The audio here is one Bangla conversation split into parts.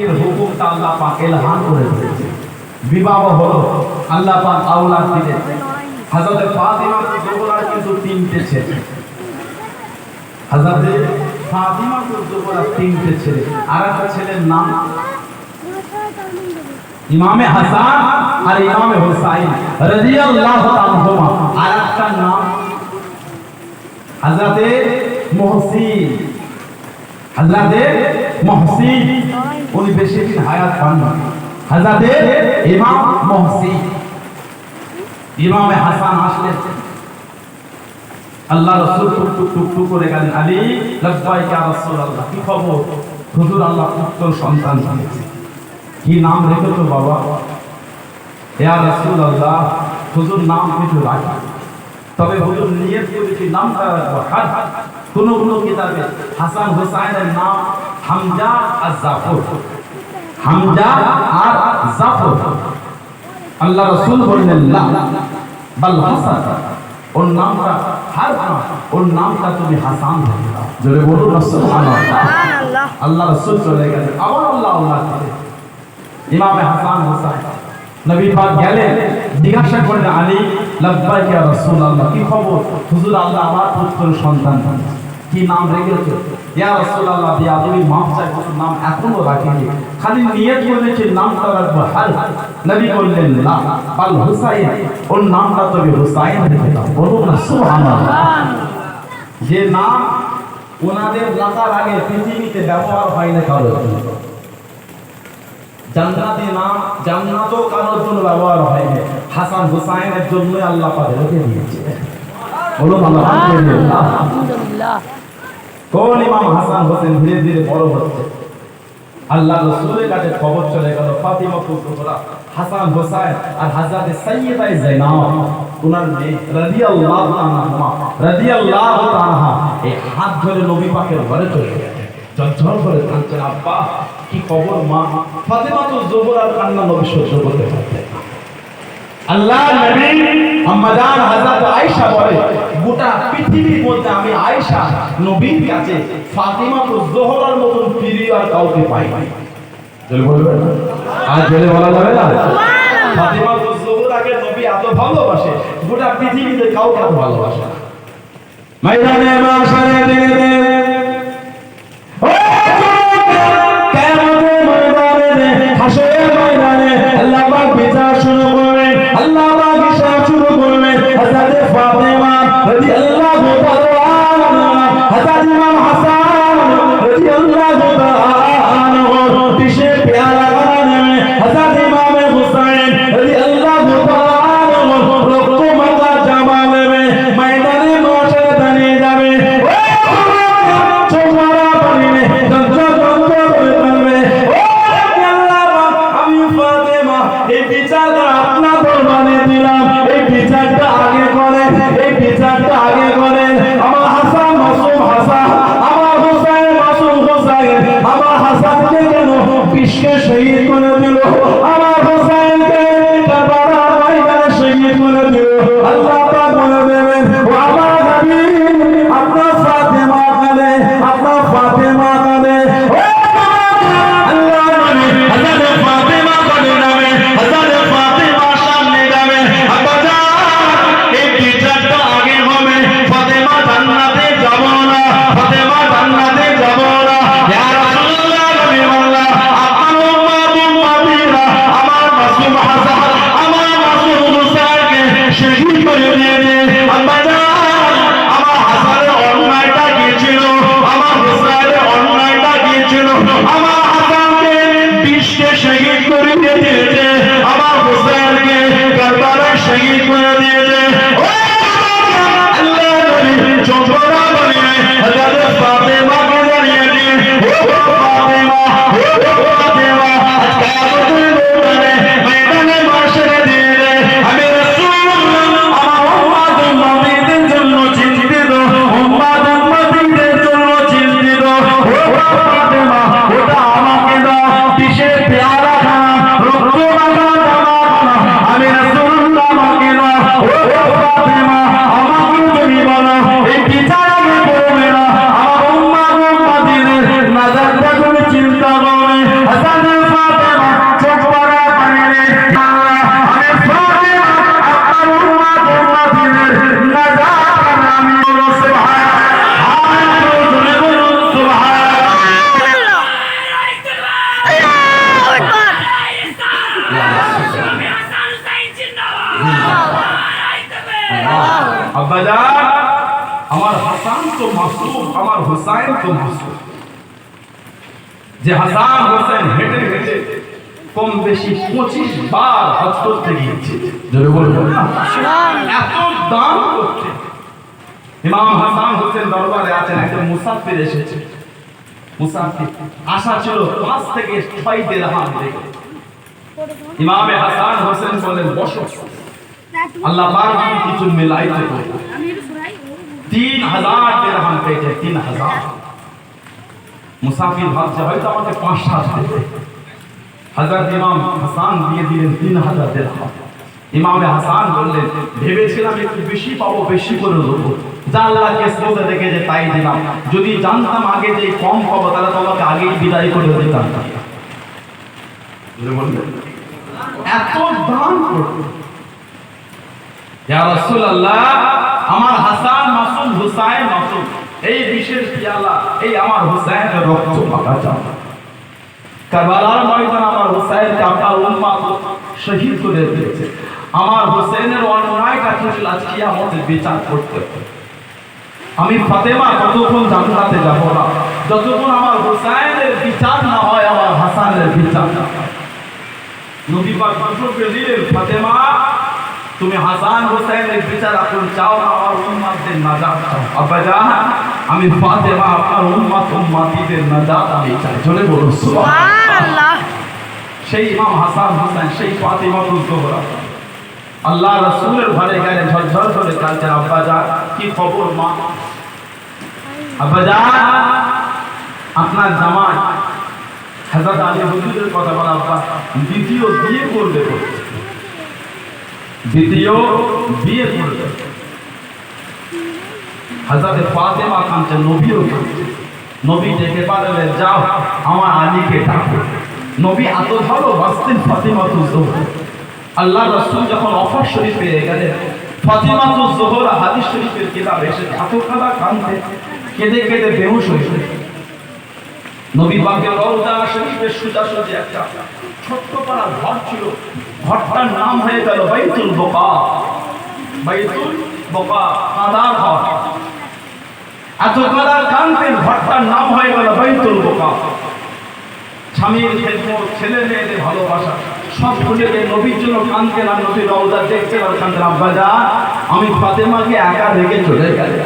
এর হুকুমটা আল্লাহ পাক ইলহাম করে দিয়েছে। বিবাহ হলো, আল্লাহ পাক আওলাদ দিলেন। হযরত ফাতিমা জোহরার কিন্তু তিনটে ছেলে, হযরত ফাতিমা জোহরার তিনটে ছেলে। আর একটা ছেলের নাম ইমামে হাসান আর ইমামে হুসাইন রাদিয়াল্লাহু তাআলা আনহুমা। আর একটা নাম হযরত মুহসিন, হযরত মুহসিন। উনি বেশি দিন হায়াত পান না। হযরত ইমাম মুহসিন। ইমামে হাসান আসলেন, আল্লাহ রাসূল টুক টুক টুক করে গেলেন, আলী লাব্বাইক ইয়া রাসূলুল্লাহ। কি খবর? হুজুর আল্লাহ পুত্র সন্তান দিয়েছে। কি নাম রেখেছো বাবা? ইয়া রাসূলুল্লাহ, হুজুর নাম কিছু রাখা, তবে হুজুর নিয়ত করেছি নামটা রাখবো। কোন কোন কিতাবে হাসান হুসাইনের নাম হামজা আর জাফর, হামজা আর জাফর। আল্লাহ রাসূল বললেন না, বাল হাসান। ওর নামটা ওর নামটা তুমি হাসান রেখে দাও। জোরে বলুন সুবহানাল্লাহ। আল্লাহ রাসূল চলে গেলেন, আবার আল্লাহ আল্লাহ করে ইমামে হাসান হুসাইন নবী পাক গেলেন, জিজ্ঞাসা করলেন, আলী লাব্বাইক ইয়া রাসূলুল্লাহ। কি খবর? হুজুর আল্লাহ আমার পুত্র সন্তান দিয়েছে। কি নাম রেখেছো? ইয়া রাসূলুল্লাহ, বিয়াদবি মাফ চাই, হুজুর নাম এখনো রাখিনি, খালি নিয়ত করেছি নামটা রাখবো। নবী বললেন না, বাল হুসাইন। ওর নামটা তুমি হুসাইন রেখে দাও। বলুন না সুবহানাল্লাহ। যে নাম ওনাদের রাখার আগে পৃথিবীতে ব্যবহার হয় না কারোর জন্য। জান্নাতি নাম জান্নাতও কারোর জন্য ব্যবহার হয়নি, হাসান হুসাইনের জন্যই আল্লাহ পাক রেখে দিয়েছে। বলুন আলহামদুলিল্লাহ। কোন ইমাম হাসান হোসেন ধীরে ধীরে বড় হচ্ছে, আল্লাহ রাসূলের কাছে খবর চলে গেল, ফাতিমা জোহরা, হাসান হুসাইন আর হযরত সাইয়্যিদা যায়নাব ওনার মেয়ে রাদিয়াল্লাহু আনহা, রাদিয়াল্লাহু তাআলা এই হাত ধরে নবী পাকের ঘরে চলে গেলেন। ঝরঝর করে কাঁদছেন, আব্বা কি খবর মা? ফাতিমা জোহরার কান্না নবী সহ্য করতে পারতেন না। আল্লাহ নবী আম্মা জান হযরত আয়েশা বলে, গোটা পৃথিবীর মধ্যে আমি আয়েশা নবীর কাছে ফাতিমা জোহরার মতন প্রিয় আর কাউকে পাই নাই। জোরে বলবেন না? আর জোরে বলা যাবে না? ফাতিমা জোহরাকে নবী এত ভালোবাসে, গোটা পৃথিবীতে কাউকে এত ভালোবাসে না। ময়দানে মাশারে দিনে হাসরের ময়দানে আল্লাহ পাক বিচার শুরু করবেন, আল্লাহ পাক হিসাব শুরু করবেন। হযরত ফাতিমা রাদিয়াল্লাহু তাআলা আনহা, হযরত ইমাম হাসান রাদিয়াল্লাহু তাআলা আনহু পিছে পেয়ালা করে নেবে, হযরত ইমাম হুসাইন রাদিয়াল্লাহু তাআলা আনহু রক্ত মাখা জামা নেবে, ময়দানে মাশারে দাঁড়িয়ে যাবে। চোখমারা পানি নে দঞ্জা দঞ্জা করে ফেলবে। এই বিচারটা আপনার দরবারে দিলাম, এই বিচারটা আগে করেন, এই বিচারটা আগে করেন। আমার হাসান মাসুম হাসান, আমার হুসাইন মাসুম হুসাইন, আমার হাসানকে কেন পিশকে শহীদ করে দিল, আমার হুসাইনকে কারবালার ময়দানে শহীদ করে দিল। আল্লাহ পাক বলে দেবেন, ও আমার নবী আপনার ফাতেমা কাঁদে, আপনার ফাতেমা কাঁদে। আল্লাহ নবী হযরত ফাতেমা কাঁদে যাবে, হযরত ফাতেমা সামনে যাবে। আব্বা জান এই বিচারটা আগে হবে, ফাতেমা জান্নাতে যাব না, ফাতেমা জান্নাতে যাব না। ইয়া রাসূলুল্লাহ নবী আল্লাহ আপনার উম্মত উম্মতিরা আব্বাজান আমার হাসান তো মাসুম, আমার হুসাইন তো মাসুম। যে হাসান হোসেন হেঁটে হেঁটে কম বেশি 25 বার হজ করতে গিয়েছে, জোরে বলবেন না? এত দান করতে। ইমাম হাসান হোসেন দরবারে আছেন, একজন মুসাফির এসেছে। মুসাফির আশা ছিল 5 থেকে 6 দিরহাম দেবে। ইমামে হাসান হোসেন বলেন বসো, আল্লাহ পাক কিছু মিলাইতে পারে। 3000 দিরহাম পেয়েছে, 3000। মুসাফির ভাবছে হয়তো আমাকে 5-7 দেবে। হযরত ইমাম হাসান দিয়ে দিলেন 3000 দিরহাম। ইমামে হাসান বললেন ভেবেছিলাম একটু বেশি পাবো, বেশি করে দেবো, যা আল্লাহ কিসমতে দেখেছে তাই দিলাম। যদি জানতাম আগে যে কম পাবো তাহলে তোমাকে আগেই বিদায় করে দিতাম। এত দান করতো। ইয়া রাসূলুল্লাহ, আমার হাসান মাসুম, হুসাইন মাসুম, এই বিশেষ পিয়ালা এই আমার হুসাইনের রক্ত পাকা চাও। কারবালার ময়দানে আমার হুসাইনকে আপনার উম্মত শহীদ করে দিয়েছে। আমার হুসাইনের অন্যায়টা ছিল আজ কিয়ামতের বিচার করতে। আমি ফাতেমা কতক্ষণ জান্নাতে যাব না যতক্ষণ আমার হুসাইনের বিচার না হয়, আমার হাসানের বিচার না হয়। নবী পাক বলতে দিলেন ফাতেমা তুমি হাসান হুসাইনের বিচার এখন চাও না, আমার উম্মতদের নাজাত চাও। আব্বাজান আমি ফাতেমা আপনার উম্মতিদের নাজাত আমি চাই। জোরে বলুন সুবহানাল্লাহ। সেই ইমাম হাসান হুসাইন, সেই ফাতেমাতুল জোহরা আল্লাহ রাসূলের ঘরে গেলেন, ঝরঝর করে কাঁদছেন। আব্বাজান কি খবর মা? আব্বাজান আপনার জামাই হযরত আলী হুজুরের কথা বলা, আব্বা দ্বিতীয় বিয়ে করবে, দ্বিতীয় বিয়ে করবে। হযরত ফাতেমা কাঁদছেন, নবীও কাঁদছেন। নবী ডেকে পাঠালেন যাও আমার আলীকে ডাকো। নবী এত ভালোবাসতেন ফাতেমাতুল জোহরা। আল্লাহ রাসূল যখন অফার শরীফ পেয়ে গেলেন, ফাতেমাতুল জোহরা হাদিস শরীফের কিতাব এসে এত কাঁদতে, কেঁদে কেঁদে বেহুশ হয়ে গেলেন। নবী পাকের রওজা শরীফের সোজাসুজি একটা ছোট্ট পাড়া ঘর ছিল, ঘরটার নাম হয়ে গেল বাইতুল বকা। বাইতুল বকা, কাঁদার ঘর। এত কাঁদার কাঁদতেন, ঘরটার নাম হয়ে গেল বাইতুল বকা। স্বামীর খেদমত, ছেলে মেয়েদের ভালোবাসা সব ভুলে গিয়ে নবীর জন্য কাঁদতেন আর নবীর রওজা দেখতেন আর কাঁদতেন। আব্বাজান আমি ফাতেমাকে একা রেখে চলে গেলেন,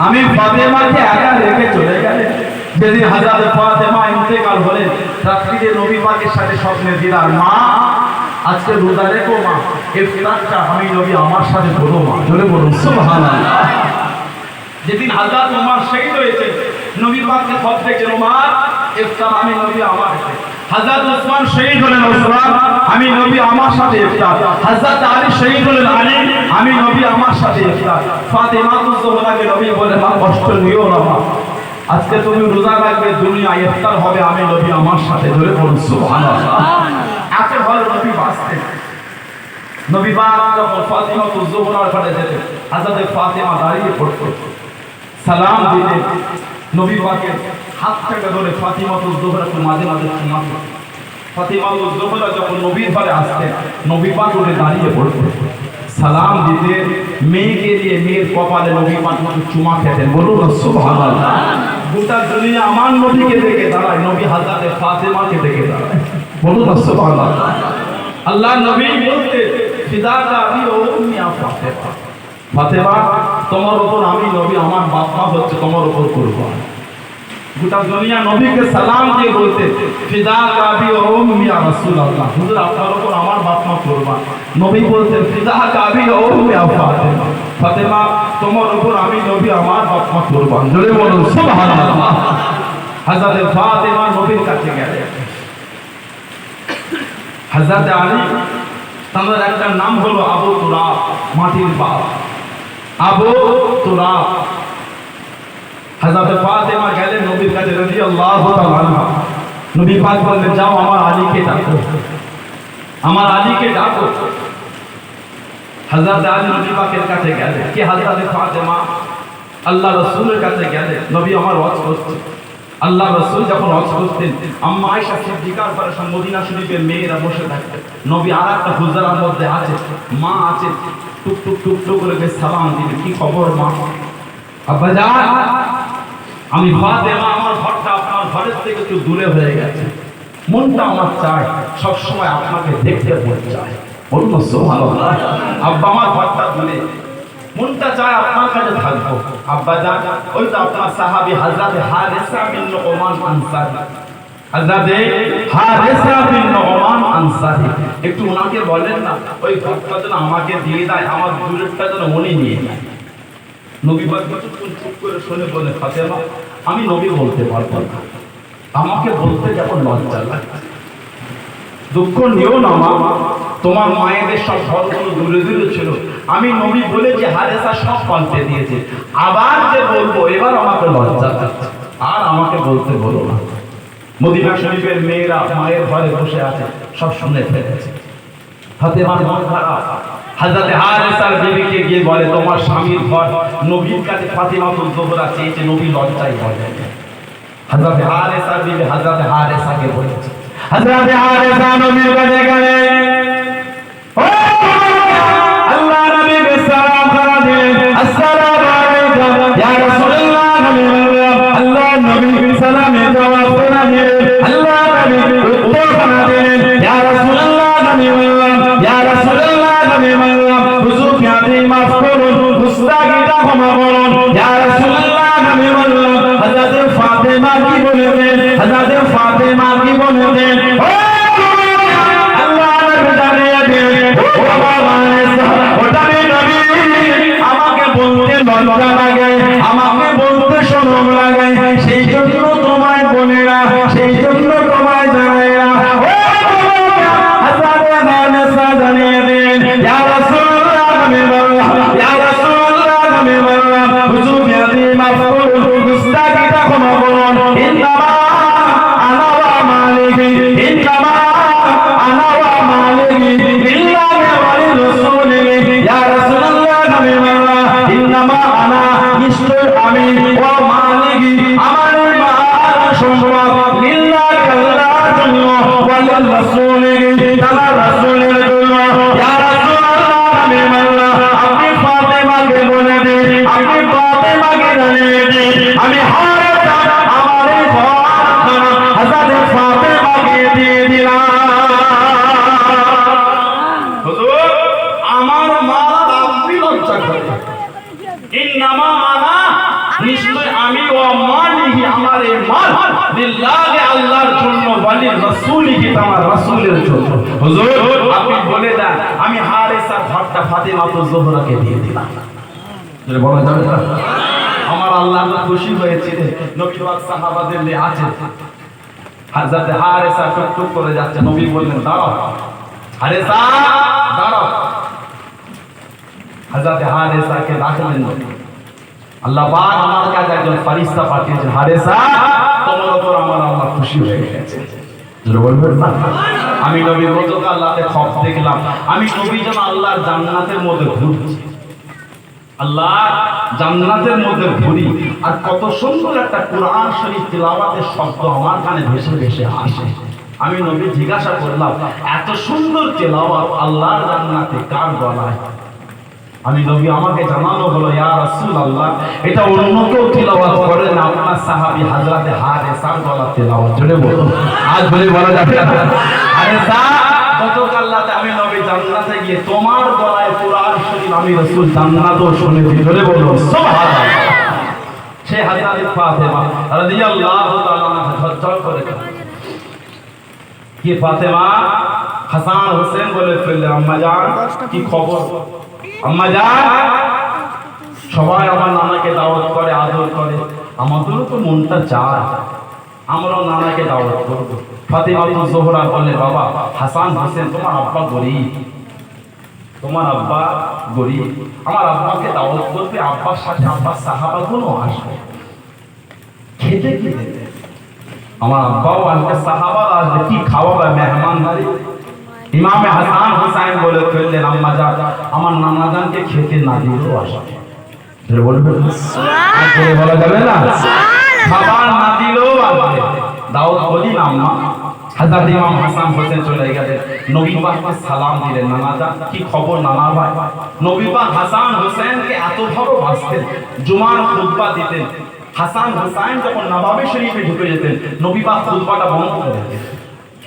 আমি ফাতেমাকে একা রেখে চলে গেলেন। যেদিন হযরত ফাতেমা ইন্তেকাল হলেন, রাত্রিতে নবী পাকের সাথে স্বপ্নে দিদার, মা আজকে রোজা রেখো মা, ইফতারটা আমি নবী আমার সাথে করো মা। জোরে বলুন সুবহানাল্লাহ। যেদিন হযরত ওমর শহীদ হয়েছে, নবী পাককে খবর দিয়েছেন ওমর ইফতার আমি নবী আমার সাথে। হযরত ওসমান শহীদ হলেন, ওসমান আমি নবী আমার সাথে ইফতার। হযরত আলী শহীদ হলেন, আলী আমি নবী আমার সাথে ইফতার। ফাতেমাতুল জোহরাকে নবী বলেন মা কষ্ট নিও না মা, আজকে তুমি রোজা রাখবে, দুনিয়া ইফতার হবে, আমি নবী আমার সাথে। ধরে বলুন সুবহানাল্লাহ। এত ভালো নবী বাঁচতেন। নবী পাক যখন ফাতেমাতুল জোহরার ঘরে যেতেন, হযরত ফাতেমা দাঁড়িয়ে পড়তো, সালাম দিতেন। নবী পাকের হাত থেকে ধরে ফাতেমাতুল জোহরাকে মাঝে মাঝে শোনাতেন। ফাতেমাতুল জোহরা যখন নবীর ঘরে আসতেন, নবী পাক উঠে দাঁড়িয়ে পড়তেন, সালাম দিতেন। মেয়েকে দিয়ে মেয়ের কপালে নবী পাক চুমা খেতেন। বলুন সুবহানাল্লাহ। গোটা দুনিয়া আমার নবীকে দেখে দাঁড়ায়, নবী হযরত ফাতেমাকে দেখে দাঁড়ায়। বলুন সুবহানাল্লাহ। আল্লাহ নবী বলতে ফিদাকা আবি ওয়া উম্মি ফাতেমা, ফাতেমা তোমার উপর আমি নবী, আমার বাপ মা হচ্ছে তোমার উপর কুরবান। গোটা দুনিয়া নবীকে সালাম দিয়ে বলতে ফিদাকা আবি ওয়া উম্মি ইয়া রাসূলুল্লাহ, হুজুর আপনার উপর আমার বাপ মা কুরবান। নবী বলতেন ফিদাকা আবি ওয়া উম্মি ফাতেমা, ফাতেমা তোমার উপর আমি নবী, আমার বাপ মা কুরবান। জোরে বলুন সুবহানাল্লাহ। হযরত ফাতেমা নবীর কাছে গেলেন। হযরত আলী তার একটা নাম হলো আবু তুরাব, মাটির বাপ, আবু তুরাব। হযরত ফাতেমা গেলেন নবীর কাছে রাদিয়াল্লাহু তাআলা আনহা। নবী পাক বললেন যাও আমার আলীকে ডাকো, আমার আলীকে ডাকো। হযরত আলী নবী পাকের কাছে গেলেন। কি হযরত ফাতেমা আল্লাহ রাসূলের কাছে গেলেন, নবী আমার ওয়াজ করছে। আল্লাহ রাসূল যখন ওয়াজ করতেন, আম্মা আয়েশা সিদ্দিকার পরে মদিনা শরীফের মেয়েরা বসে থাকতেন। নবী আরেকটা হুজরার মধ্যে আছে, মা আছে, টুক টুক টুক টুক করে সালাম দিল, কি খবর মা? আব্বা জান, আমি ফাতেমা, আমার ঘরটা আপনার ঘরের থেকে একটু দূরে হয়ে গেছে, মনটা আমার চায় সবসময় আপনাকে দেখতে মন চায়। বলুন সুবহানাল্লাহ। আব্বা আমার ঘরটা দূরে, মনটা চায় আপনার কাছে থাকবো। আব্বা জান, ওই তো আপনার সাহাবী হযরত হারিসা বিন নু'মান আনসারী, হযরত হারিসা বিন নু'মান আনসারী, একটু ওনাকে বলেন না ওই ঘরটা যেন আমাকে দিয়ে দেয়, আমার দূরেরটা যেন উনি নিয়ে নেয়। নবী পাক কিছুক্ষণ চুপ করে শুনে বলে, ফাতেমা আমি নবী বলতে পারবো না, আমাকে বলতে কেমন লজ্জা লাগে। দুঃখ নিও না মা, তোমার মায়েদের সব ঘরগুলো দূরে দূরে ছিল, আমি নবী বলে যে হারেসা সব পাল্টে দিয়েছে, আবার যে বলবো এবার আমাকে লজ্জা লাগছে, আর আমাকে বলতে বলো না। মদিনা শরীফের মেয়েরা মায়ের ঘরে বসে আছে, সব শুনে ফেলেছে। ফাতেমার মন খারাপ, হযরত হারেসার বিবিকে গিয়ে বলে, তোমার স্বামীর ঘর নবীর কাছে ফাতিমাতুল জোহরা চেয়েছে, নবী লজ্জায় বলে। হযরত হারেসার বিবি হযরত হারেসাকে বলেছে, হযরত হারেসা নবীর কাছে গেলেন, ও আল্লাহ নবীকে সালাম করা দিলেন, আসসালামু আলাইকুম ইয়া রাসূলুল্লাহ। আল্লাহ নবীকে সালামে জবাব করে দিলেন, আল্লাহ নবী উত্তর করে দিলেন, ইয়া রাসূলুল্লাহ। নবী বললেন, ইয়া রাসূলুল্লাহ। নবী বললেন, হুজুর আপনি মাফ করুন, মুস্তাগিরা ক্ষমা করুন, ইয়া রাসূলুল্লাহ। নবী বললেন, হযরত ফাতেমা কি বলেছেন? হযরত ফাতেমা কি বলেছেন? আল্লাহ নবী জানিয়ে দিলেন, ও বাবা ওটা নবী, আমাকে বলতে লজ্জা লাগে, আমাকে বলতে শরম লাগে, সেই জন্য তোমায় বলে না, সেই জন্য তোমায় জানাই না। হযরত হারেসা জানিয়ে দিলেন, ইয়া রাসূলুল্লাহ। নবী বললেন, ইয়া রাসূলুল্লাহ। নবী বললেন, হুজুর আপনি মাফ করুন, মুস্তাগিরা ক্ষমা করুন, ইন্নামা আনা ওয়া মালিকি, ইন্নামা আনা ওয়া মালিকি বিল্লাহি ওয়া রাসূলিহি। ইয়া রাসূলুল্লাহ। নবী বললেন, ইন্নামা আনা, নিশ্চয় আমি, ওয়া মালিকি, আমার মাল সম্পদ, বিল্লাহি আল্লাহর জন্য, ওয়া রাসূলিহি, তাআলা রাসূলের জন্য। ইয়া রাসূলুল্লাহ। নবী বললেন, আপনি ফাতেমাকে বলে দিন, আপনি ফাতেমাকে জানিয়ে দিন, আমি হারেসা আমার এই ঘরখানা হযরত ফাতেমাকে দিয়ে দিলাম। হুজুর আমার মাল আপনি লজ্জা করেন, ইন্নামা আনা, নিশ্চয় আমি, ওয়া মালিহি, আমার এই মাল, লিল্লাহি আল্লাহর জন্য, ওয়ালি রাসূলিহি, আমার রাসূলের জন্য। হুজুর আপনি বলে দেন আমি হারেসার ঘরটা ফাতিমাতুল জোহরাকে দিয়ে দিলাম। যদি বলা যাবে না, আমার আল্লাহ খুশি হয়েছিলেন। নবী পাক সাহাবাদের নিয়ে আছেন, হযরত হারেসা টুক টুক করে যাচ্ছে, নবী বললেন, দাঁড়াও হারেসা, দাঁড়াও। হযরত হারেসাকে ডাকলেন নবী, আল্লাহ পাক আমার কাছে একজন ফেরেশতা পাঠিয়েছেন, হারেসা তোমার উপর আমার আল্লাহ খুশি হয়ে গেছে। যদি বলবেন না, আমি নবী গতকাল রাতে খব দেখলাম, আমি নবী যেন আল্লাহর জান্নাতের মধ্যে ঘুরছি, আল্লাহ জান্নাতের মধ্যে ঘুরি, আর কত সুন্দর একটা কোরআন শরীফ তিলাওয়াতের শব্দ আমার কানে ভেসে ভেসে আসে। আমি নবী জিজ্ঞাসা করলাম, এত সুন্দর তিলাওয়াত আল্লাহর জান্নাতে কার গলায়? আমি নবী আমাকে জানানো হলো, ইয়া রাসূলুল্লাহ, এটা অন্য কেউ তিলাওয়াত করে না, আপনার সাহাবী হযরত হারেসার গলা তিলাওয়াত। জোরে বলুন, আজ বলে বলা যাবে না। হারেসা গতকাল রাতে আমি নবী জান্নাতে গিয়ে তোমার গলায় কোরআন শরীফ আমি রাসূল জান্নাতও শুনেছি। জোরে বলুন সুবহানাল্লাহ। সেই হযরত ফাতেমা রাদিয়াল্লাহু তাআলা আনহা ঝরঝর করে কি ফাতেমা হাসান হোসেন বলে ফেললেন, আম্মা জান কি খবর? আম্মা জান সবাই আমার নানাকে দাওয়াত করে, আদর করে, আমাদেরও তো মনটা চায় আমরাও নানাকে দাওয়াত করব। ফাতিমাতুল জোহরা বললেন, বাবা হাসান হোসেন তোমার আব্বা গরীব, তোমার আব্বা গরীব, আমার আব্বাকে দাওয়াত করবে, আব্বার সাথে আব্বার সাহাবাগুলো আসবে, খেতে কি দেবে? আমার আব্বাও আসবে, সাহাবারা আসবে, কি খাওয়াবে? মেহমানদারি। ইমামে হাসান হোসেন বলে ফেললেন, আম্মা জান আমার নানা জানকে খেতে না দিলেও আসবে। বলবেন সুবহানাল্লাহ, আর বলে বলা যাবে না, খাবার না দিলেও আসবে। দাওয়াত বলি না আম্মা, দাওয়াত বলি না, খাবার না দিলেও আসবে। বলবেন সুবহানাল্লাহ। হযরত ইমাম হাসান হোসেন চলে গেলেন, নবী পাককে সালাম দিলেন, নানা জান কি খবর নানা ভাই। নবী পাক হাসান হোসেনকে এত ভালোবাসতেন, জুমার খুতবা দিতেন। হাসান হোসেন যখন নবাবী শরীফে ঢুকে যেতেন, নবী পাক খুতবাটা বন্ধ করে দিতেন।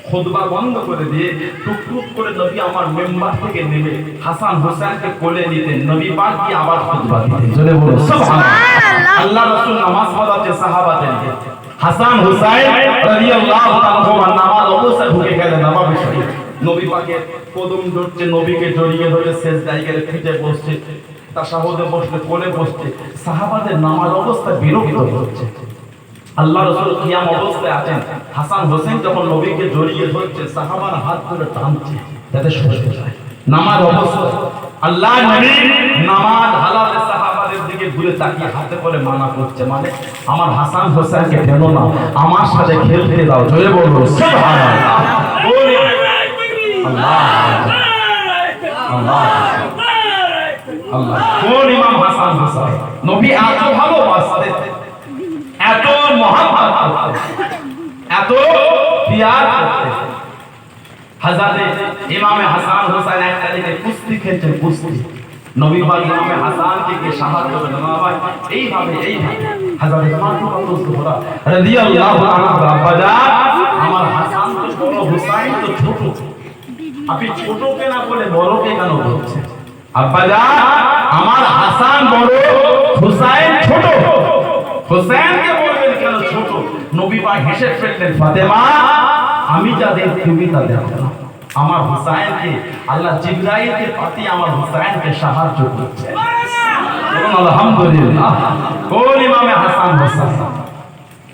খুতবা বন্ধ করে দিয়ে টুকটুক করে নবী আমার মেম্বার থেকে নেমে হাসান হোসেনকে কোলে নিতেন, নবী পাক কি আবার খুতবা দিতেন। জোরে বলো সুবহানাল্লাহ। আল্লাহ রাসূল নামাজ পড়াতে সাহাবাদেরকে, হাসান হুসাইন রাদিয়াল্লাহু তাআলা নামাজ অবস্থায় ঢুকে গেলেন নবাবী শরীফ, নবী পাকের কদম ধরছে, নবীকে জড়িয়ে ধরে সেজদায় গেলে পিঠে বসছে, তাশাহুদে বসলে কোলে বসছে, সাহাবাদের নামাজ অবস্থায় বিরক্ত হচ্ছে। আল্লাহ রাসূল কিয়াম অবস্থায় আছেন, হাসান হোসেন যখন নবীকে জড়িয়ে ধরছে, সাহাবার হাত ধরে টানছে যাতে সরে যায় নামাজ অবস্থায়। আল্লাহ নবী নামাজ হালাতে সাহাবাদের দিকে ঘুরে তাকিয়ে হাতে করে মানা করছে, মানে আমার হাসান হোসেনকে টেনো না, আমার সাথে খেলতে দাও। জোরে বলবো সুবহানাল্লাহ। আল্লাহ আল্লাহ আল্লাহ। কোন ইমাম হাসান হোসেন নবী এত ভালোবাসতেন, এত মহব্বত করতেন, এত পিয়ার করতেন। হযরত ইমামে হাসান হোসেন এক তারিখে কুস্তি খেলছেন, কুস্তি। নবী পাক ইমামে হাসানকে কে সাহায্য করেন, না ভাই এইভাবে হযরত ফাতিমা জোহরা রাদিয়াল্লাহু আনহা আব্বাজান, আমার হাসান তো বড়, হুসাইন তো ছোট, আপনি ছোটকে না বলে বড়কে কেন বলছেন? আব্বাজান আমার হাসান বড়, হুসাইন ছোট, হুসাইনকে বলবেন কেন ছোট? নবী পাক হেসে ফেললেন, ফাতেমা আমি যা দেখি তুমি তা দেখো না, আমার হুসাইনকে আল্লাহ জিবরাইলকে পাঠিয়ে আমার হুসাইনকে সাহায্য করছে। বলুন আলহামদুলিল্লাহ। কোন ইমামে হাসান হোসেন,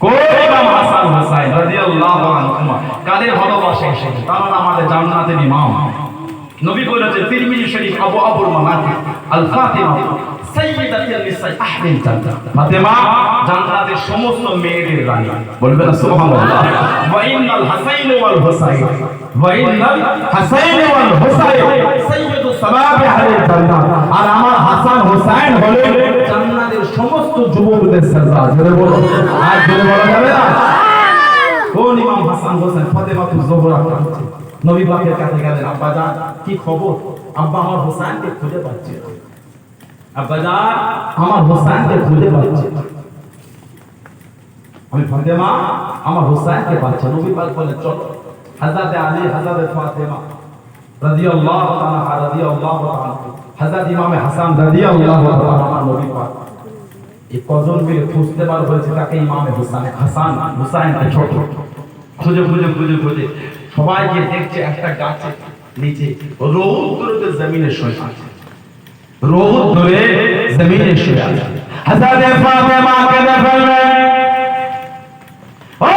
কোন ইমাম হাসান হোসেন রাদিয়াল্লাহু আনহুমা কাদের ভালোবাসা এসেছে, তারা আমাদের জান্নাতের ইমাম। নবী বলেছেন তিরমিজি শরীফ আবু আবুল মানাকিব আল ফাতিমা সাইয়্যিদাতুন নিসা আহলিল জান্নাহ, ফাতেমা জান্নাতের সমস্ত মেয়েদের রানী। বলবেন সুবহানাল্লাহ। ওয়া ইন্নাল হাসাইন ওয়াল হুসাইন, ওয়া ইন্নাল হাসাইন ওয়াল হুসাইন সাইয়্যিদু সাবাবি আহলিল জান্নাহ, আর আমার হাসান হোসেন হলেন জান্নাতের সমস্ত যুবকদের সরদার। জোরে বলো, আর জোরে বলা যাবে না? কোন ইমাম হাসান হোসেন? ফাতেমা জোহরা। নবী পাকের কাছে গেলেন, আব্বা জান কি খবর? আব্বা আমার হোসেনকে খুঁজে পাচ্ছি না, আব্বা জান আমার হোসেনকে খুঁজে পাচ্ছি না, আমি ফাতেমা আমার হোসেনকে পাচ্ছি। নবী পাক বলেন চলো হযরত আলী, হযরত ফাতেমা রাদিয়াল্লাহু তাআলা রাদিয়াল্লাহু তাআলা, হযরত ইমামে হাসান রাদিয়াল্লাহু তাআলা, আমার নবী পাক এই কজন মিলে খুঁজতে বার হয়েছে তাকে ইমামে হোসেন, হাসান হোসেনকে ছোট খুঁজে খুঁজে খুঁজে খুঁজে সবাই গিয়ে দেখছে একটা গাছের নিচে রোদ ধরে জমিনে শুয়ে আছে, রোদ ধরে জমিনে শুয়ে আছে। হযরত ফাতেমা কেঁদে ফেললেন, ও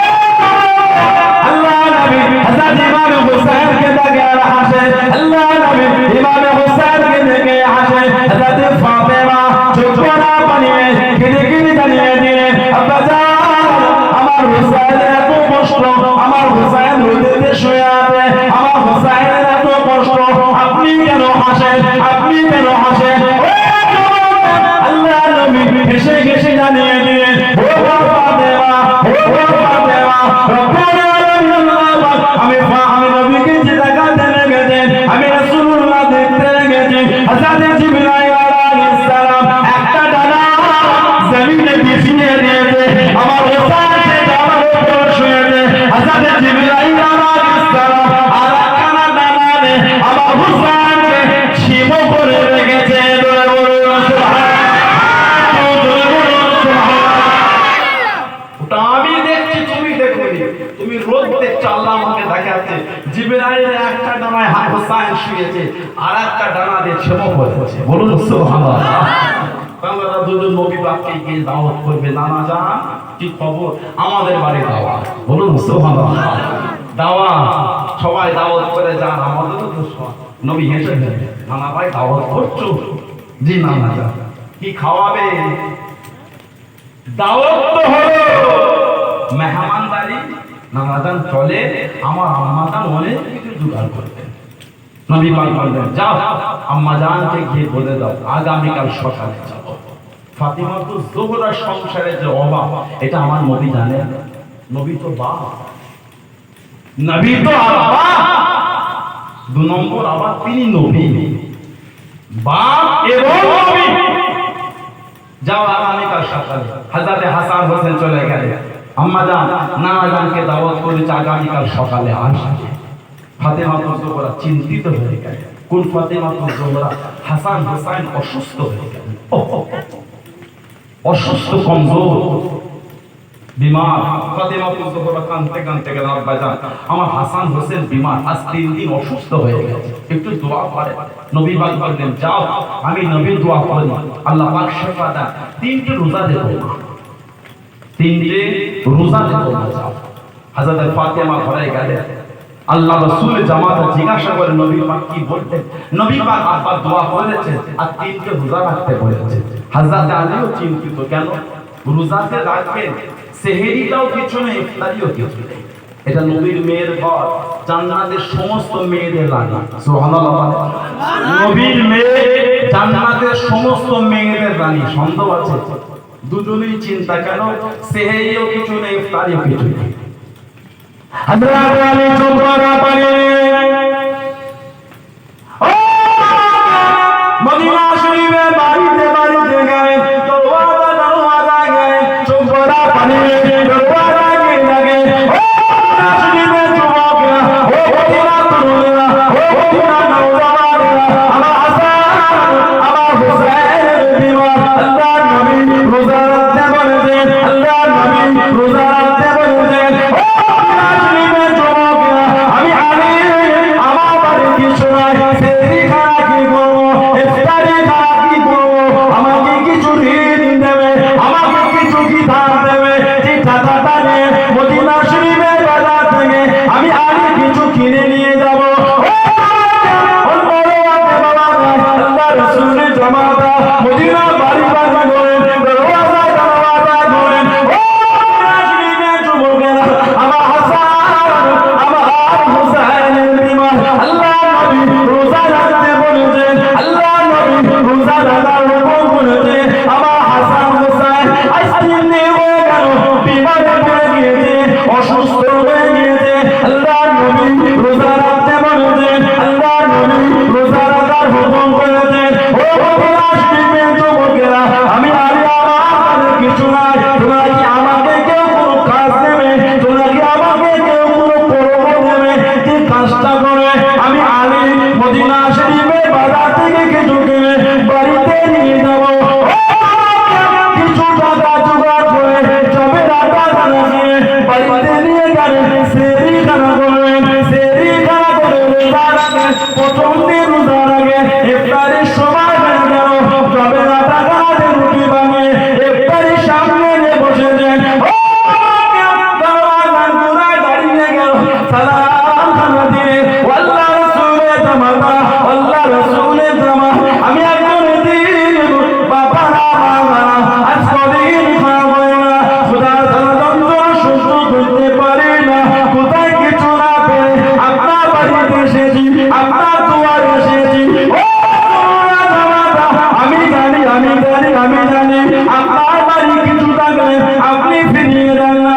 আল্লাহ নবী হযরত ইমাম হোসেনকে দেখে আর হাসে, আল্লাহ নবী ইমাম হোসেনকে দেখে হাসে। হযরত ফাতেমা চোখ না পানিয়ে কেঁদে কেঁদে জানিয়ে দিলেন, আব্বা জান আমার হোসেনের এত কষ্ট, আমার হোসেন রোদে শুয়ে আছে, আমার হোসেনের এত কষ্ট, আপনি কেন হাসেন, আপনি কেন হাসেন? আল্লাহ নবী হেসে হেসে জানিয়ে দিলেন, ও ফাতেমা, ও ফাতেমা, রব্বুল আলামিন আমি নবীকে যে দেখাতে লেগেছেন, আমি রাসূলুল্লাহ দেখতে লেগেছি। হযরত জিবরাইল আলাইহিস সালাম একটা ডানা জমিনে বিছিয়ে দিয়েছে, আমার হোসেনকে ডানার উপর শুয়েছে। হযরত জিবরাইল আলাইহিস সালাম আর একখানা ডানা দিয়ে আমার হোসেনকে সীম করে রেখেছে। আমি দেখছি তুমি দেখো, তুমি রোদ দেখছো, আল্লাহ আমাকে দেখাচ্ছে জিবরাইলের একটা ডানায় হোসেন শুয়েছে আর একটা ডানা দিয়ে ছেমো করেছে। বলুন সুবহানাল্লাহ। বাংলারা দুজন নবী পাককে গিয়ে দাওয়াত করবে, নানা জান কি খবর, আমাদের বাড়ি দাওয়াত। বলুন সুবহানাল্লাহ। দাওয়াত সবাই দাওয়াত করে যান, আমাদেরও তো নবী হেসে ফেলবে, নানা ভাই দাওয়াত করছো? জি নানা জান। কি খাওয়াবে? দাওয়াত তো হলো, মেহমানদারি নানাজান চলে, আমার আম্মাজান অনেক কিছু জোগাড় করবেন। নবী পাক বললেন, যাও আম্মাজানকে গিয়ে বলে দাও আগামীকাল সকালে যাব। ফাতিমা তো জোহরার সংসারে যে অভাব, এটা আমার নবী জানেন? নবী তো বাপ, নবী তো আব্বা, 2 নম্বর আবার তিনি নবী, বাপ এবং নবী। যাও আগামীকাল সকালে হযরত হাসান হোসেন চলে গেলে, আম্মা জান নানা জানকে দাওয়াত করেছে আগামীকাল সকালে আসবে। ফাতেমা জোহরা চিন্তিত হয়ে গেল, কোন ফাতেমা জোহরা? হাসান হোসেন অসুস্থ হয়ে গেল, অসুস্থ, কমজোর, বিমার। ফাতেমা জোহরা কাঁদতে কাঁদতে গেল, আব্বা জান আমার হাসান হোসেন বিমার, আজ 3 দিন অসুস্থ হয়ে গেছে, একটু দোয়া করে। নবী পাক বললেন, যাও আমি নবীর দোয়া করি, আল্লাহ পাক শিফা দেন। 3টে রোজা দেব, 3টে রোজা দেব। যাও। হযরত ফাতেমা ঘরে গেলেন, আল্লাহ রাসূল জামাতে জিজ্ঞাসা করে নবী পাক কি বলতেন? নবী পাক আব্বা দোয়া করেছেন আর 3টে রোজা রাখতে বলেছেন। হযরত আলীও চিন্তিত, কেন? রোজাতে রাখবেন, সেহরিটাও কিছু নেই, ইফতারিও কিছু নেই। এটা নবীর মেয়ের ঘর, জান্নাতের সমস্ত মেয়েদের রানী। সুবহানাল্লাহ। নবীর মেয়ে জান্নাতের সমস্ত মেয়েদের রানী। সন্দেহ আছে? দুজনেই চিন্তা, কেন? সেহরিও কিছু নেই, ইফতারিও কিছু নেই। হযরত আলী চুপ করা পারে, ও মদিনা শরীফে বাড়িতে বাড়িতে গেলে, দরওয়াজা গেলে, চুপ করা পারে, দরওয়াজা কে লাগে, ও মদিনা শরীফে যুবকরা, ও মদিনা তরুণেরা, ও মদিনা নওজওয়ানেরা, আমার হাসান আমার হুসাইনের বিমার, আল্লাহর নবী রোজা রাখতে বলেছেন, আল্লাহর নবী রোজা রাখতে বলেছেন। আমি আলী আমার বাড়ি কিছু নাই, সেহরি খানা কি করবো, ইফতারি খানা কি করবো, আমাকে কিছু ঋণ দেবে, আমাকে কিছু কি ধার দেবে? যে টাকাটা নিয়ে মদিনা শরীফের বাজার থেকে আমি আলী কিছু কিনে নিয়ে যাবো। আল্লাহ রাসূলের জামাতা মদিনা বাড়ি বাড়ি করেন, দরওয়াজা দরওয়াজা করেন, ও মদিনা শরীফের যুবকেরা, আমার হাসান আমার হুসাইনের বিমার, আল্লাহ নবী রোজা রাখতে বলেছেন, আল্লাহ নবী রোজা রাখার হুকুম করেছেন। আমার হাসান হুসাইন আজ 3 দিন হয়ে গেল, বিমারে পড়ে গিয়েছে, অসুস্থ হয়ে গিয়েছে, আল্লাহ নবী রোজা রাখতে বলেছেন, আল্লাহ নবী রোজা রাখার হুকুম করেছেন। ও মদিনা শরীফের যুবকেরা, আমি আলী আমার কিছু নাই, তোমরা কি আমাকে কেউ কোনো কাজ দেবে? তোমরা কি আমাকে কেউ কোনো পরব দেবে? যে কাজটা করে আমি আলী মদিনা শরীফের বাজার থেকে কিছু কিনে বাড়িতে নিয়ে যাবো। কিছু টাকা জোগাড় করে জবে রাখা খানা কিনে বাড়িতে নিয়ে গেলেন, সেহরি খানা করবেন, সেহরি খানা করে রোজা রাখেন। প্রথম দিন রোজা রাখেন, ইফতারের সময় হয়ে গেল, জবে রাখা খানাতে রুটি বানিয়ে ইফতারের সামনে নিয়ে বসেছেন। দরওয়াজার গোড়ায় দাঁড়িয়ে গেল, সালাম খানা দিয়ে, আল্লাহ রাসূলের জামাতা, আল্লাহ রাসূলের জামা, আমি একজন দিন বাবা আজ কদিন খাবো না, খোদার যন্ত্রণা সহ্য করতে পারি না, কোথায় কিছু না পেয়ে আপনার বাড়িতে এসেছি, আপনার দুয়ারে এসেছি। ও জামাতা, আমি জানি আমি জানি আমি জানি আপনার বাড়ি কিছু থাকলে আপনি ফিরিয়ে দেন না,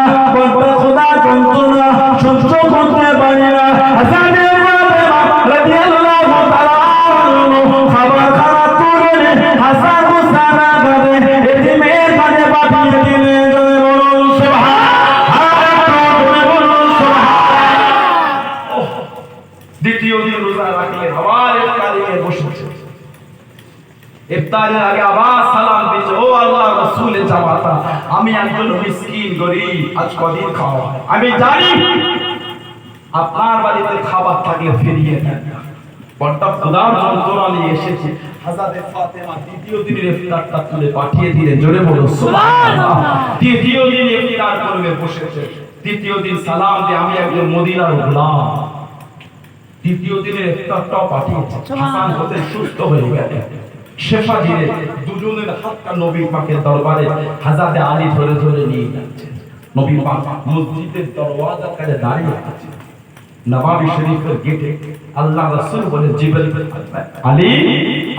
খোদার যন্ত্রণা সহ্য করতে পারি না। হাসানের ফাতেমা রাদিয়াল্লাহু তাআলা আনহু খাবার খাওয়া তুলে হাসান হুসাইন কাঁধে এতিমের কাঁধে পাঠিয়ে দিলেন। জোরে বলুন সুবহানাল্লাহ, জোরে বলুন সুবহানাল্লাহ। দ্বিতীয় দিন রোজা রাখলেন, আবার ইফতারি নিয়ে বসেছে। ইফতারের আগে আবার সালাম দিয়েছে, ও আল্লাহ রাসূলের জামাতা, আমি একজন মিসকিন গরীব, আজ কদিন খাওয়া, আমি জানি আপনার বাড়িতে খাবার থাকলে ফিরিয়ে দেন। বড়টা খোদার যন্ত্রণা নিয়ে এসেছে। হযরত ফাতেমা দ্বিতীয় দিনের ইফতারটা তুলে পাঠিয়ে দিলেন। জোরে বলুন সুবহানাল্লাহ। দ্বিতীয় দিন ইফতার করবে বসেছে। তৃতীয় দিন সালাম দিয়ে, আমি একজন মদিনার গোলাম। তৃতীয় দিনের ইফতারটাও পাঠিয়েছে। হাসান হোসেন সুস্থ হয়ে গেলেন, শেফা দিলেন। দুজনের হাতটা নবী পাকের দরবারে হযরত আলী ধরে ধরে নিয়ে যাচ্ছেন। নবী পাক মসজিদের দরওয়াজার কাছে দাঁড়িয়ে আছেন, নবাবী শরীফের গেটে। আল্লাহ রাসূল বলে, জিবরিল আলী,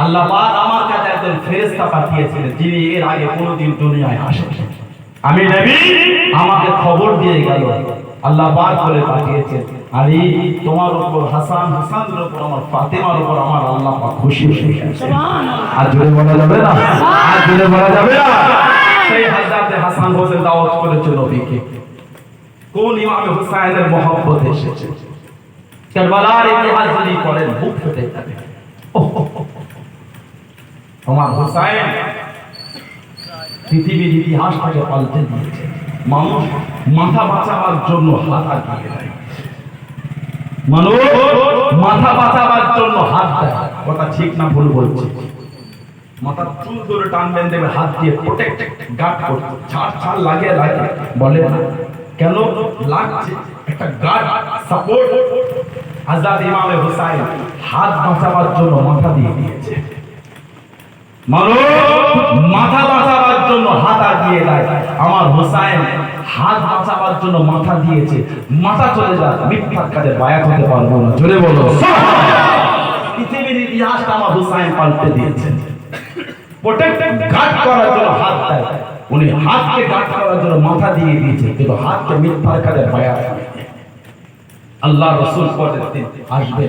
আল্লাহ পাক আমার কাছে একজন ফেরেশতা পাঠিয়েছিলেন, যিনি এর আগে কোনোদিন দুনিয়ায় আসেননি। আমি নবী, আমাকে খবর দিয়ে গেল, আল্লাহ পাক বলে পাঠিয়েছেন আলী তোমার উপর হাসান, হাসানের উপর আমার ফাতেমার উপর আমার আল্লাহ পাক খুশি হয়ে গেছে। সুবহানাল্লাহ। আর জোরে বলা যাবে না? আর জোরে বলা যাবে না? সেই হযরতে হাসান হোসেন দাওয়াত করেছে নবীকে। কোন ইমামে হুসাইনের মহব্বত এসেছে। কারবালার ইতিহাস যদি পড়েন বুক ফেটে যাবে। আমার হুসাইন পৃথিবীর ইতিহাসটাকে পাল্টে দিয়েছে। মানুষ মাথা বাঁচাবার জন্য হাত আগিয়ে দেয়, মানুষ মাথা বাঁচাবার জন্য হাত দেয়। কথা ঠিক না ভুল বলছি? মাথার চুল ধরে টানবেন, দেবে হাত দিয়ে প্রোটেক্ট গার্ড করতে, ছাড় ছাড় লাগে লাগে বলে না কেন লাগছে? একটা গার্ড সাপোর্ট। হযরত ইমামে হুসাইন হাত বাঁচাবার জন্য মাথা দিয়ে দিয়েছে। মানুষ মাথা বাঁচাবার জন্য হাত আগিয়ে দেয়, আমার হুসাইন হাত বাঁচাবার জন্য মাথা দিয়েছে। মাথা চলে যায়, মিথ্যার কাজে বায়াত হতে পারবো না। জোরে বলো পৃথিবীর ইতিহাসটা আমার হুসাইন পাল্টে দিয়েছেন। প্রোটেক্ট গার্ড করার জন্য হাত দেয়, উনি হাতকে গার্ড করার জন্য মাথা দিয়ে দিয়েছে, কিন্তু হাতকে মিথ্যার কাজে বায়াত। আল্লাহ রাসূল পরের দিন আসবে,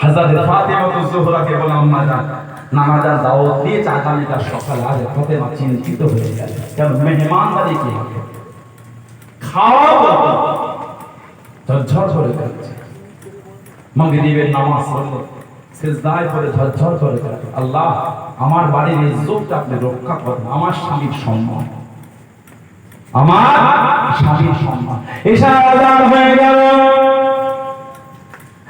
হযরত ফাতেমা জোহরাকে বলে আম্মা জান নামাজান দাওয়াত দিয়েছে আগামীকাল সকালে। আজ ফাতেমা চিন্তিত হয়ে গেল, কারণ মেহমানদারি কি হবে, খাওয়া ঝরঝর করে কাটছে। মাগরিবের নামাজ পড়লে সিজদায় পড়ে ঝরঝর করে কাটে, আল্লাহ আমার বাড়ির ইজ্জতটা আপনি রক্ষা করুন, আমার স্বামীর সম্মান, আমার স্বামীর সম্মান। এশা আযান হয়ে গেল,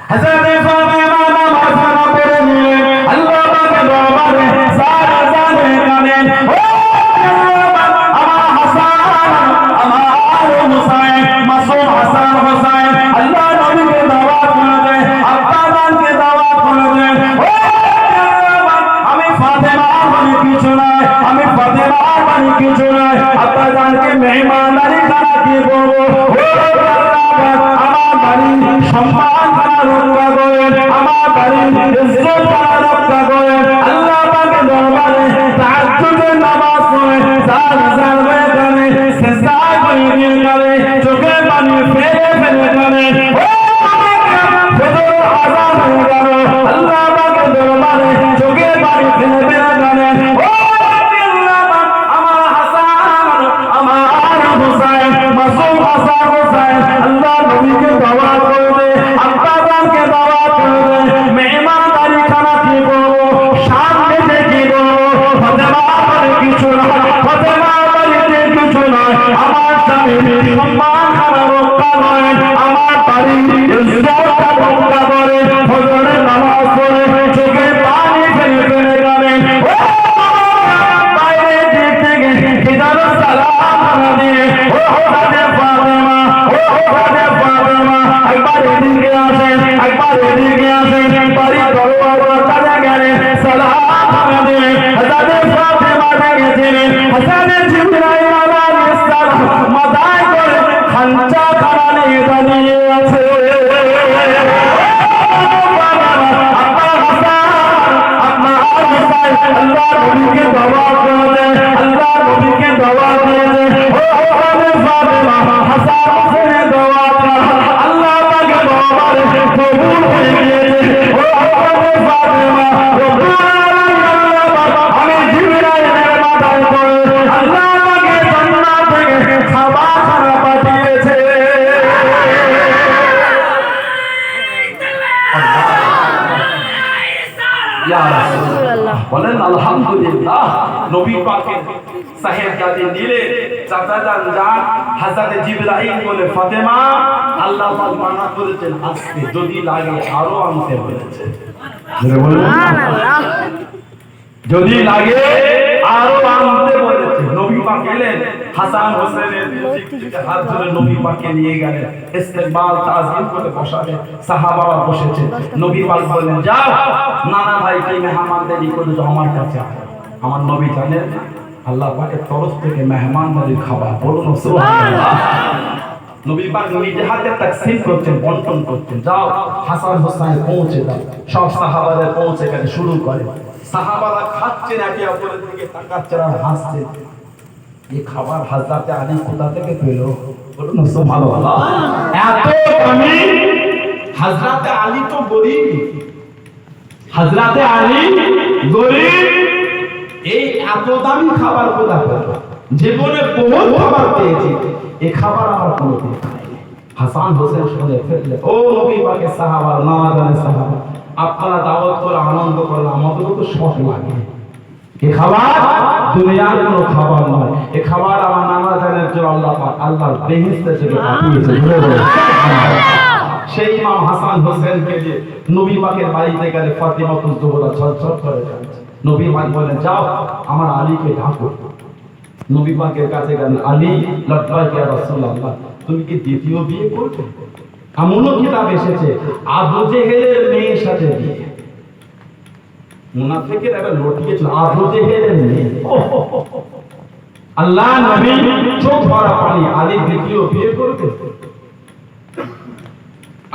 হযরত ফাতেমা নামাজ পড়ে নিলেন, আল্লাহ পাকের দরবারে সারা জানে কানেন, ও আমার হাসান, আমার হুসাইন, মাসুম হাসান হুসাইন, আল্লাহ নবীকে দাওয়াত করে দেন, আব্বাজানকে দাওয়াত করে দেন। ও আমি ফাতেমা মানে কিছু নয়, আমি ফাতেমা মানে কিছু নয়, আব্বাজানকে মেহমানদারি করা কি বলবো? ও আমার বাড়ির সম্মান রক্ষা করেন, আমার বাড়ির ইজ্জত রক্ষা করেন। আল্লাহ পাকের দরবারে তাহাজ্জুদের নামাজ পড়ে সার সার হয়ে গেলে, সিজদা করে দিয়ে গেলে, চোখে পানি ফেলে ফেলে গেলে, ফজর আযান হয়ে গেল, আল্লাহ পাকের দরবারে চোখে পানি ফেলে ফেলে গেলে, আমার হাসান, আমার হুসাইন, মাসুম হাসান হুসাইন, আল্লাহ নবীকে দাওয়াত করে দে, আব্বাজানকে দাওয়াত করে দে, মেহমানদারি খানা কি বলবো, সামনে থেকে বলবো, ফাতেমা মানে কিছু নয়, ফাতেমা বাড়িতে কিছু নয়, আমার স্বামীর সম্মান খানা রক্ষা করেন, আমার বাড়ির ইজ্জতটা রক্ষা করেন। ফজরের নামাজ পড়ে চোখে পানি ফেলে ফেলে গেলেন, বাইরে দিক থেকে কিতাব সালাম দিয়ে, ও হযরত ফাতেমা, ও হযরত ফাতেমা, একবার এদিকে আসেন, একবার এদিকে আসেন, বাড়ি দরওয়াজা কাছে গেলেন, সালাম দিয়ে হযরত ফাতেমা দেখেছিলেন হাসান জিবরাইল আলাইহিস সালাম মাথায় করে খাঞ্চা খানা নিয়ে দাঁড়িয়ে আছে। আল্লাহ নবীকে দাওয়াত করে, আল্লাহ নবীকে দাওয়াত দিয়েছে, ও ফাতেমা হাসান হোসেনের দাওয়াত আল্লাহ পাকের দরবারে কবুল হয়ে গিয়েছে। ও ফাতেমা, আমি জিবরাইলের মাথায় করে আল্লাহ পাকে জান্নাত থেকে খাবার খানা পাঠিয়েছে। ইয়া রাসূলুল্লাহ বলেন আলহামদুলিল্লাহ। নবী পাকের সাহেবজাদে নিলে চাচাজান যান হযরত জিবরাইল বলে ফাতেমা আল্লাহ পাক মানা করেছেন আজকে যদি লাগে আরো আনতে বলেছে। সুবহানাল্লাহ, যদি লাগে আরো আনতে বলেছে। নবী পাক এলেন, হাসান হোসেনের হাত ধরে নবী পাককে নিয়ে গেলেন, ইস্তেকবাল তাজিম করে বসালেন, সাহাবারা বসেছে। নবী পাক বললেন যাও নানা ভাইকে মেহমানদারি করে যাও আমার কাছে। আমার নবী জানেন আল্লাহ পাকের তরফ থেকে মেহমানদারির খাবার, বলুন সুবহানাল্লাহ। নবী পাক নিজে হাতে তাকসিম করছেন, বন্টন করছেন। যাও হাসান হোসেন পৌঁছে দাও। সব সাহাবাদের পৌঁছে গেলে শুরু করে, সাহাবারা খাচ্ছেন, একে অপরের দিকে তাকাচ্ছেন আর হাসছেন। এই খাবার হযরত আলী কোথা থেকে পেল? বলুন সুবহানাল্লাহ। এত দামি হযরতে আলী তো গরীব, হযরতে আলী গরীব, এই এত দামি খাবার কোথা পেল? জীবনে বহুত খাবার পেয়েছি, এই খাবার আমার কোনোদিন খাইনি। হাসান হোসেন শুনে ফেললে, ও নবী পাকের সাহাবা, নামাজানের সাহাবা, আপনারা দাওয়াত করে আনন্দ করলেন, আমাদেরও তো শখ লাগে। এই খাবার দুনিয়ার কোনো খাবার নয়, এই খাবার আমার নামাজানের জন্য আল্লাহ পাক আল্লাহর বেহেশতে থেকে পাঠিয়েছে। সেই ইমাম হাসান হোসেনকে যে নবী পাকের বাড়িতে গেলে ফাতিমাতুজ জোহরা ঝরঝর করে কাঁদছে। নবী পাক বলেন, যাও আমার আলীকে ডাকো। নবী পাকের কাছে গেলেন, আলী লাব্বাইক ইয়া রাসূলুল্লাহ, তুমি কি দ্বিতীয় বিয়ে করবে? এমনও কিতাব এসেছে আবু জেহেলের মেয়ের সাথে বিয়ে। মুনাফিকের একটা লটিয়েছিল আবু জেহেলের মেয়ে। আল্লাহ নবী চোখ ভরা পানি, আলী দ্বিতীয় বিয়ে করবে?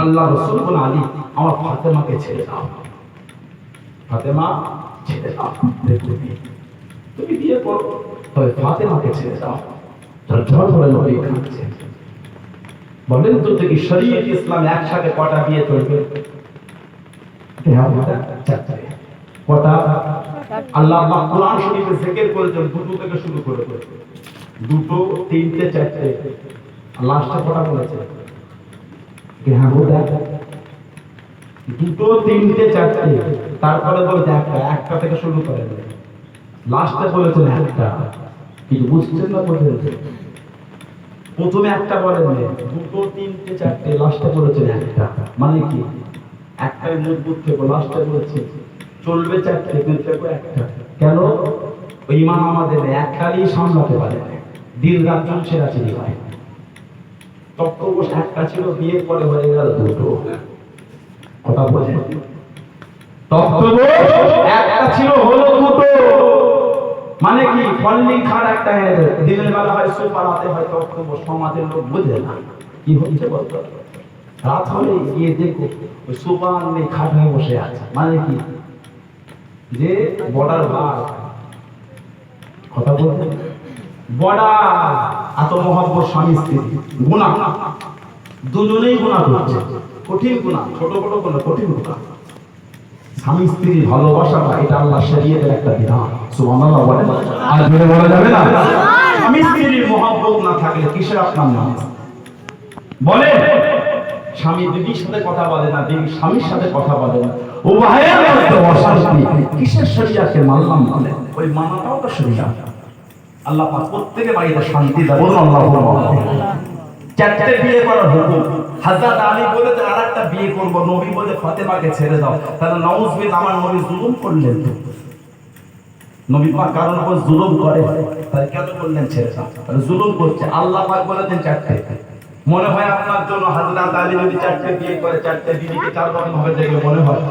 আল্লাহ রাসূল বলেন, আলী আমার ফাতেমাকে ছেড়ে দাও, ফাতেমা ছেড়ে দাও, তুমি বিয়ে করো, তবে ফাতেমাকে ছেড়ে দাও। ঝরঝর করে নবী কাঁদছেন। বলেন তো দেখি শরীয়ত ইসলাম একসাথে কটা বিয়ে চলবে? চারটে। কটা? আল্লাহ পাক কোরআন শরীফে জিকির করেছেন দুটো থেকে শুরু করে, দুটো, তিনটে, চারটে, লাস্টে কটা বলেছে? দুটো, তিনটে, চারটে, তারপরে বলেছে একটা, একটা থেকে শুরু করে লাস্টে বলেছেন একটা। কিন্তু বুঝছেন না পর্যন্ত? প্রথমে একটা বলেন দুটো, তিনটে, চারটে, লাস্টে বলেছেন একটা। মানে কি? একটাই মজবুত থেকে লাস্টে বলেছে চলবে চারটে, কিন্তু একটা। কেন? ওই ইমান আমাদের একটাই সামলাতে পারে, দিন রাত চলছে রাচিনি হয়। তক্তবোস একটা ছিল, বিয়ে পরে হয়ে গেল দুটো। কথা বলেন, তক্তবোস একটা ছিল, হলো দুটো। মানে কি? ফললিং খাট একটা হয়ে দিনের বেলা হয় সোফা, রাতে হয় তক্তবোস। সমাজের লোক বুঝে না কি হচ্ছে বলতো, রাত হলে গিয়ে দেখো ওই সোফা নেই, খাট হয়ে বসে আছে। মানে কি? যে বর্ডার বার। কথা বলতে বর্ডার এত মহব্বত স্বামী স্ত্রী, গুনাহ দুজনেই গুনাহ করছে, কঠিন গুনাহ, ছোট বড় গুনাহ, কঠিন গুনাহ। স্বামী স্ত্রীর ভালোবাসাটা এটা আল্লাহ শরীয়তের একটা বিধান। সুবহানাল্লাহ বলেন, আর জোরে বলা যাবে না? স্বামী স্ত্রীর মহব্বত না থাকলে কিসের আপনার নাম? বলে স্বামী বিবির সাথে কথা বলে না, বিবি স্বামীর সাথে কথা বলে না, ও ভাইয়ের মধ্যে অশান্তি। কিসের শরিয়াতকে মানলাম বলে? ওই মানাটাও তো শরিয়াত। আল্লাহ পাক প্রত্যেকের বাড়িতে শান্তি দেন, বলুন আল্লাহুম্মা। চারটে বিয়ে করার হুকুম। হযরত আলী বলেছে আরেকটা বিয়ে করব, নবী বলে ফাতেমাকে ছেড়ে দাও। তাহলে নাউজুবিল্লাহ, আমার নবী জুলুম করলেন। নবী পাক কারণ উপর জুলুম করে, তাই কেন বললেন ছেড়ে দাও? তাহলে জুলুম করছে। আল্লাহ পাক বলেছেন চারটে। মনে হয় আপনার জন্য হযরত আলী যদি চারটে বিয়ে করে, চারটে বিবিকে চার রকম ভাবে দেখে মনে হয়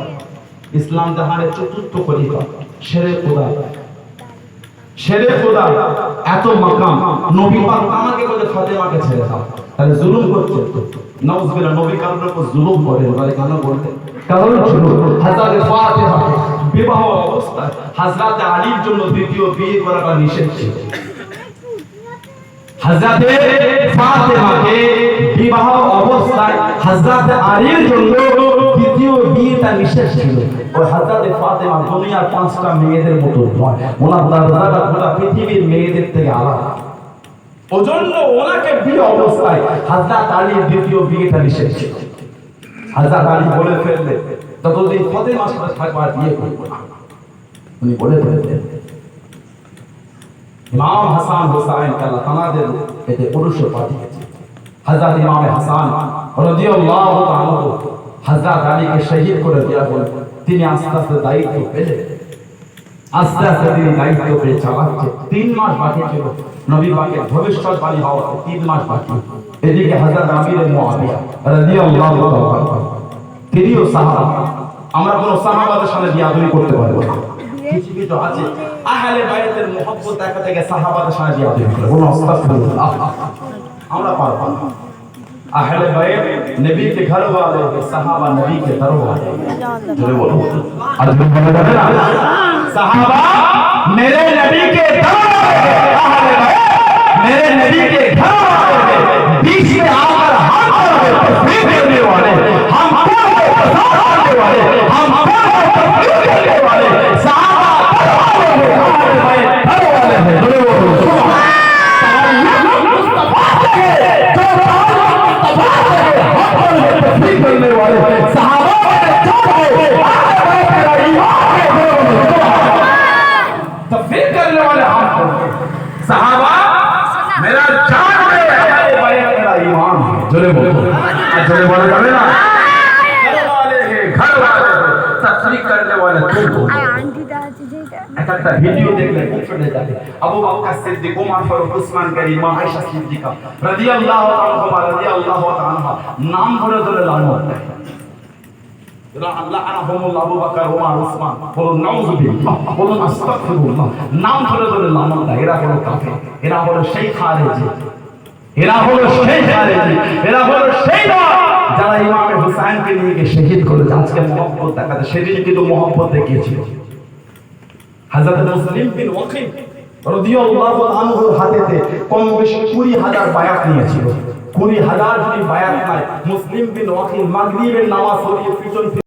ইসলাম জাহানের চতুর্থ খলিফা, শেরে খোদা, শেরে খোদা, এত মাকাম। নবী পাক আমাকে বলে ফাতেমাকে ছেড়ে দাও, তাহলে জুলুম করছে। নাউজুবিল্লাহ, নবী কারোর উপর জুলুম করে, তাহলে কেন বলতেন? কারণ ছিল হযরত ফাতেমা বিবাহ অবস্থায় হযরত আলীর জন্য দ্বিতীয় বিয়ে করাটা নিষেধ ছিল। হযরত ফাতেমাকে বিবাহ অবস্থায় হযরত আলীর জন্য দ্বিতীয় বিয়েটা নিষেধ ছিল। ওই হযরত ফাতেমা দুনিয়ার 5টা মেয়েদের মতো নয়, ওনার দরজাটা গোটা পৃথিবীর মেয়েদের থেকে আলাদা। ওজন্য ওনাকে বিয়ে অবস্থায় হযরত আলীর দ্বিতীয় বিয়েটা নিষেধ ছিল। হযরত আলী বলে ফেললে যতদিন ফাতেমার সাথে থাকবো আর বিয়ে করব না, উনি বলে ফেললেন। ইমাম হাসান হোসেন আল্লাহ তাআলাদের এতে পুরুষ পাঠিয়েছে। হযরত ইমাম হাসান রাদিয়াল্লাহু তাআলা হযরত আলীকে শহীদ করে দেওয়া হলো। তিনি আস্তে আস্তে দায়িত্ব পেলেন, আস্তে আস্তে তিনি দায়িত্ব পেয়ে চালাচ্ছে। 3 মাস বাকি ছিল নবী পাকের ভবিষ্যৎবাণী হওয়ার, 3 মাস বাকি। এদিকে হযরত আমির মুআবিয়া রাদিয়াল্লাহু তাআলা, তিনিও সাহাবা। আমরা কোন সাহাবাদের সাথে বিয়াদবি করতে পারবো না। কিছু কিছু আছে আহলে বাইতের মুহাব্বত দেখাতে গিয়ে সাহাবাদের সাথে বিয়াদবি করে, বলুন আস্তাগফিরুল্লাহ। আমরা পারবো না। আহলে বাইত নবী के घर वाले, সাহাবা নবী के दर वाले। জোরে বলুন, আর তুমি বলা যাবে না? সাহাবা मेरे नबी के दर वाले, अहले बैत मेरे नबी के घर वाले, बीच में आकर हाथ जोड़े तकबीर देने वाले, हम একটা ভিডিও দেখলে খুব ফেটে যাবে। আবু বকর সিদ্দিক, ওমর ফারুক, উসমান গনি, মা আয়েশা সিদ্দিকা রাদিয়াল্লাহু তাআলা নাম ধরে ধরে লানত দেয়। আল্লাহ আনহুমুল্লাহ, আবু বকর, ওমর, উসমান, বলুন নাউযুবিল্লাহ, বলুন আস্তাগফিরুল্লাহ, নাম ধরে ধরে লানত দেয়। এরা হলো কাফের, এরা হলো সেই খারেজি, এরা হলো সেই খারেজি, এরা হলো সেই যারা ইমামে হুসাইনকে নিয়ে গিয়ে শহীদ করেছে। আজকে মহব্বত দেখাতে, সেদিন কিন্তু মহব্বত দেখিয়েছিল। হযরত মুসলিম বিন ওয়াকিল রাদিয়াল্লাহু আনহুর হাতেতে কম বেশি 20,000 বায়াত নিয়েছিল। 20,000 যদি বায়াত নাই, মুসলিম বিন ওয়াকিল মাগরিবের নামাজ পড়িয়ে পিছন